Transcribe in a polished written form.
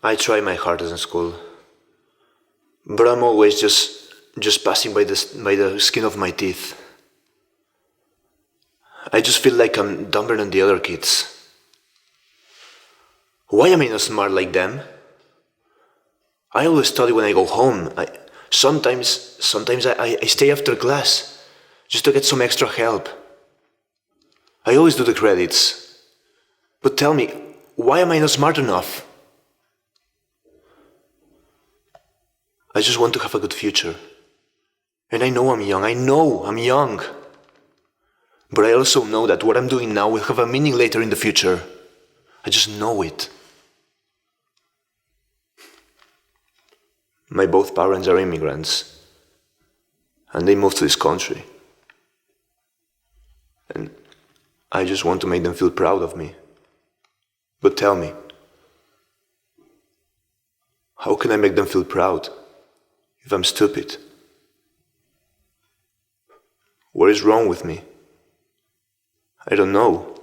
I try my hardest in school, but I'm always just passing by the skin of my teeth. I just feel like I'm dumber than the other kids. Why am I not smart like them? I always study when I go home. Sometimes I stay after class just to get some extra help. I always do the credits. But tell me, why am I not smart enough? I just want to have a good future. And I know I'm young. But I also know that what I'm doing now will have a meaning later in the future. I just know it. My both parents are immigrants, and they moved to this country. And I just want to make them feel proud of me. But tell me, how can I make them feel proud if I'm stupid? What is wrong with me? I don't know.